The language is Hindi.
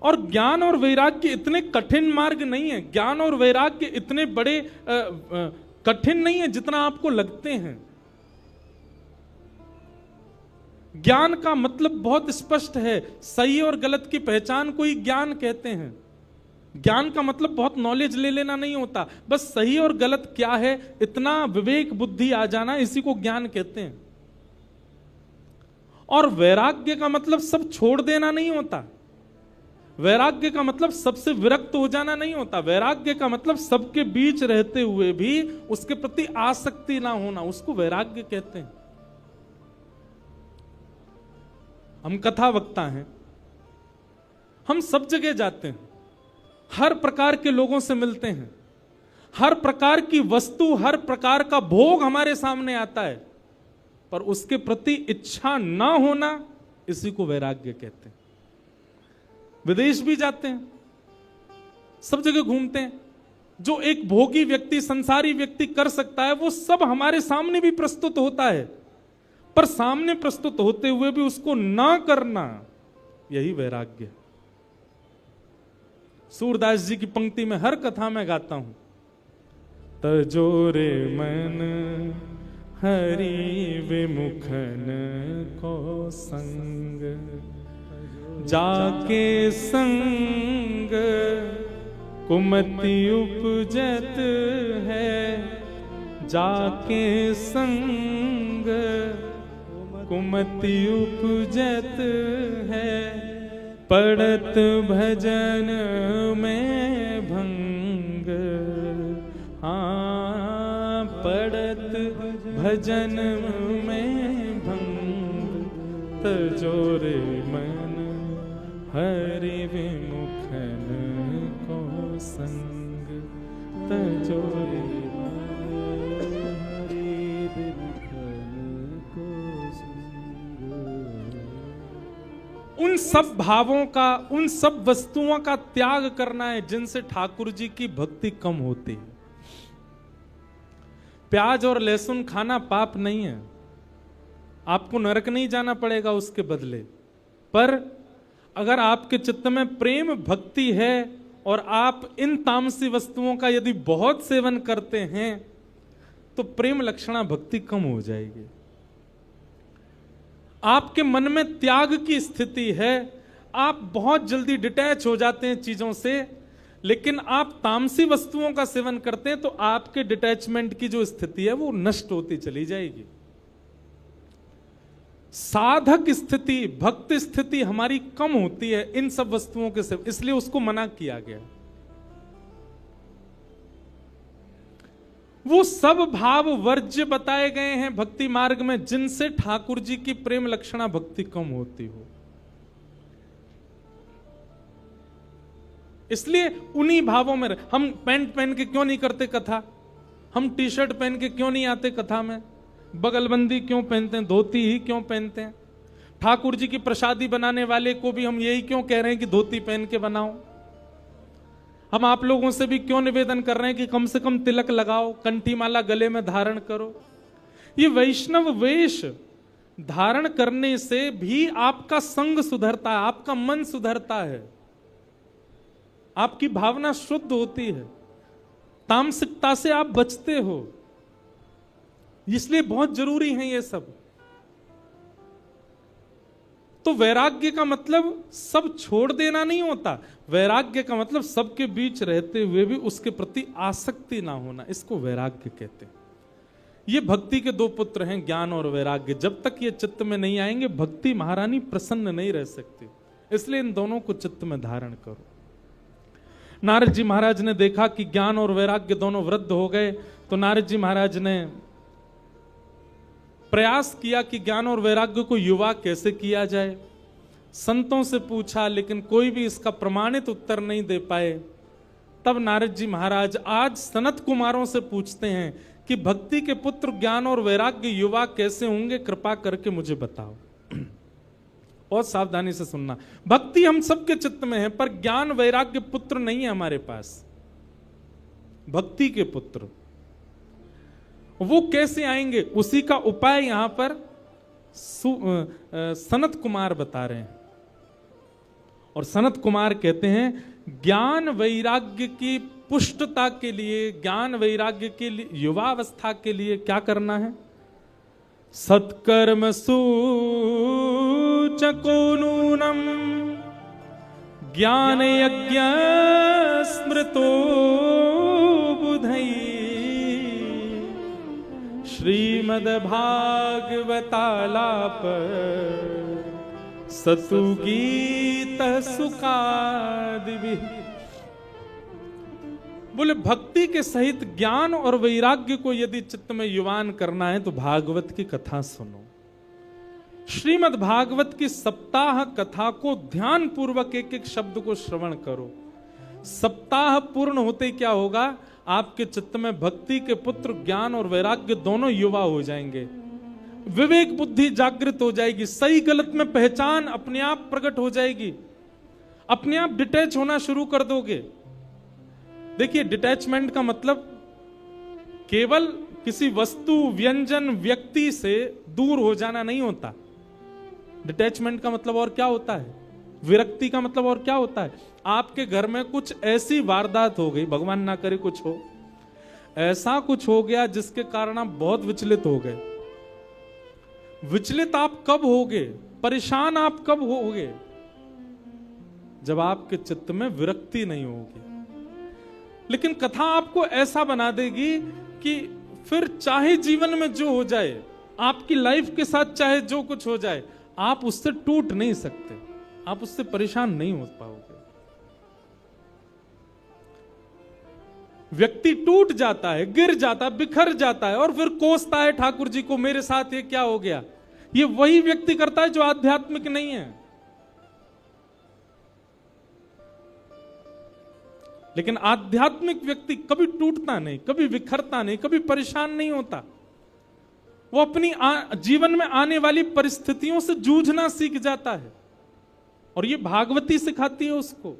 और ज्ञान और वैराग्य इतने कठिन मार्ग नहीं है, ज्ञान और वैराग्य इतने बड़े कठिन नहीं है जितना आपको लगते हैं। ज्ञान का मतलब बहुत स्पष्ट है, सही और गलत की पहचान को ही ज्ञान कहते हैं। ज्ञान का मतलब बहुत नॉलेज ले लेना नहीं होता, बस सही और गलत क्या है इतना विवेक बुद्धि आ जाना, इसी को ज्ञान कहते हैं। और वैराग्य का मतलब सब छोड़ देना नहीं होता, वैराग्य का मतलब सबसे विरक्त हो जाना नहीं होता, वैराग्य का मतलब सबके बीच रहते हुए भी उसके प्रति आसक्ति ना होना, उसको वैराग्य कहते हैं। हम कथा वक्ता हैं, हम सब जगह जाते हैं, हर प्रकार के लोगों से मिलते हैं, हर प्रकार की वस्तु, हर प्रकार का भोग हमारे सामने आता है, पर उसके प्रति इच्छा ना होना, इसी को वैराग्य कहते हैं। विदेश भी जाते हैं, सब जगह घूमते हैं, जो एक भोगी व्यक्ति, संसारी व्यक्ति कर सकता है वो सब हमारे सामने भी प्रस्तुत होता है, पर सामने प्रस्तुत होते हुए भी उसको ना करना, यही वैराग्य। सूरदास जी की पंक्ति में हर कथा में गाता हूं, तजोरे मन हरि विमुखन को संग, जाके संग कुमति उपजत है, जाके संग कुमति उपजत है, पड़त भजन में भंग, हाँ पड़त भजन में भंग, तजोरे मन हरि विमुखन को संग, तजोरे उन सब भावों का, उन सब वस्तुओं का त्याग करना है जिनसे ठाकुर जी की भक्ति कम होती है। प्याज और लहसुन खाना पाप नहीं है, आपको नरक नहीं जाना पड़ेगा उसके बदले, पर अगर आपके चित्त में प्रेम भक्ति है और आप इन तामसी वस्तुओं का यदि बहुत सेवन करते हैं तो प्रेम लक्षणा भक्ति कम हो जाएगी। आपके मन में त्याग की स्थिति है, आप बहुत जल्दी डिटैच हो जाते हैं चीजों से, लेकिन आप तामसी वस्तुओं का सेवन करते हैं तो आपके डिटैचमेंट की जो स्थिति है वो नष्ट होती चली जाएगी। साधक स्थिति, भक्त स्थिति हमारी कम होती है इन सब वस्तुओं के सेवन, इसलिए उसको मना किया गया। वो सब भाव वर्ज्य बताए गए हैं भक्ति मार्ग में जिनसे ठाकुर जी की प्रेम लक्षणा भक्ति कम होती हो, इसलिए उन्हीं भावों में हम पैंट पहन के क्यों नहीं करते कथा, हम टी शर्ट पहन के क्यों नहीं आते कथा में, बगलबंदी क्यों पहनते हैं, धोती ही क्यों पहनते हैं, ठाकुर जी की प्रसादी बनाने वाले को भी हम यही क्यों कह रहे हैं कि धोती पहन के बनाओ, हम आप लोगों से भी क्यों निवेदन कर रहे हैं कि कम से कम तिलक लगाओ, कंठी माला गले में धारण करो। ये वैष्णव वेश धारण करने से भी आपका संग सुधरता है, आपका मन सुधरता है, आपकी भावना शुद्ध होती है, तामसिकता से आप बचते हो, इसलिए बहुत जरूरी है ये सब। तो वैराग्य का मतलब सब छोड़ देना नहीं होता, वैराग्य का मतलब सबके बीच रहते हुए भी उसके प्रति आसक्ति ना होना, इसको वैराग्य कहते हैं। ये भक्ति के दो पुत्र हैं, ज्ञान और वैराग्य। जब तक ये चित्त में नहीं आएंगे भक्ति महारानी प्रसन्न नहीं रह सकती, इसलिए इन दोनों को चित्त में धारण करो। नारद जी महाराज ने देखा कि ज्ञान और वैराग्य दोनों वृद्ध हो गए, तो नारद जी महाराज ने प्रयास किया कि ज्ञान और वैराग्य को युवा कैसे किया जाए। संतों से पूछा लेकिन कोई भी इसका प्रमाणित उत्तर नहीं दे पाए। तब नारद जी महाराज आज सनत कुमारों से पूछते हैं कि भक्ति के पुत्र ज्ञान और वैराग्य युवा कैसे होंगे, कृपा करके मुझे बताओ। बहुत सावधानी से सुनना, भक्ति हम सबके चित्त में है पर ज्ञान वैराग्य पुत्र नहीं है हमारे पास। भक्ति के पुत्र वो कैसे आएंगे, उसी का उपाय यहां पर सनत कुमार बता रहे हैं। और सनत कुमार कहते हैं ज्ञान वैराग्य की पुष्टता के लिए, ज्ञान वैराग्य के लिए, युवावस्था के लिए क्या करना है? सत्कर्म सूचको नूनम ज्ञान यज्ञ स्मृतो बुधई श्रीमद्भागवतालाप सतु गीत सुखादि। बोले भक्ति के सहित ज्ञान और वैराग्य को यदि चित्त में युवान करना है तो भागवत की कथा सुनो। श्रीमद् भागवत की सप्ताह कथा को ध्यान पूर्वक एक एक शब्द को श्रवण करो। सप्ताह पूर्ण होते क्या होगा? आपके चित्त में भक्ति के पुत्र ज्ञान और वैराग्य दोनों युवा हो जाएंगे, विवेक बुद्धि जागृत हो जाएगी, सही गलत में पहचान अपने आप प्रकट हो जाएगी, अपने आप डिटैच होना शुरू कर दोगे। देखिए, डिटैचमेंट का मतलब केवल किसी वस्तु, व्यंजन, व्यक्ति से दूर हो जाना नहीं होता। डिटैचमेंट का मतलब और क्या होता है? विरक्ति का मतलब और क्या होता है? आपके घर में कुछ ऐसी वारदात हो गई, भगवान ना करे कुछ हो, ऐसा कुछ हो गया जिसके कारण आप बहुत विचलित हो गए। विचलित आप कब होगे? परेशान आप कब होगे? जब आपके चित्त में विरक्ति नहीं होगी। लेकिन कथा आपको ऐसा बना देगी कि फिर चाहे जीवन में जो हो जाए, आपकी लाइफ के साथ चाहे जो कुछ हो जाए, आप उससे टूट नहीं सकते, आप उससे परेशान नहीं हो पाओगे। व्यक्ति टूट जाता है, गिर जाता है, बिखर जाता है और फिर कोसता है ठाकुर जी को, मेरे साथ ये क्या हो गया। ये वही व्यक्ति करता है जो आध्यात्मिक नहीं है। लेकिन आध्यात्मिक व्यक्ति कभी टूटता नहीं, कभी बिखरता नहीं, कभी परेशान नहीं होता। वो अपनी जीवन में आने वाली परिस्थितियों से जूझना सीख जाता है और ये भागवती सिखाती है उसको।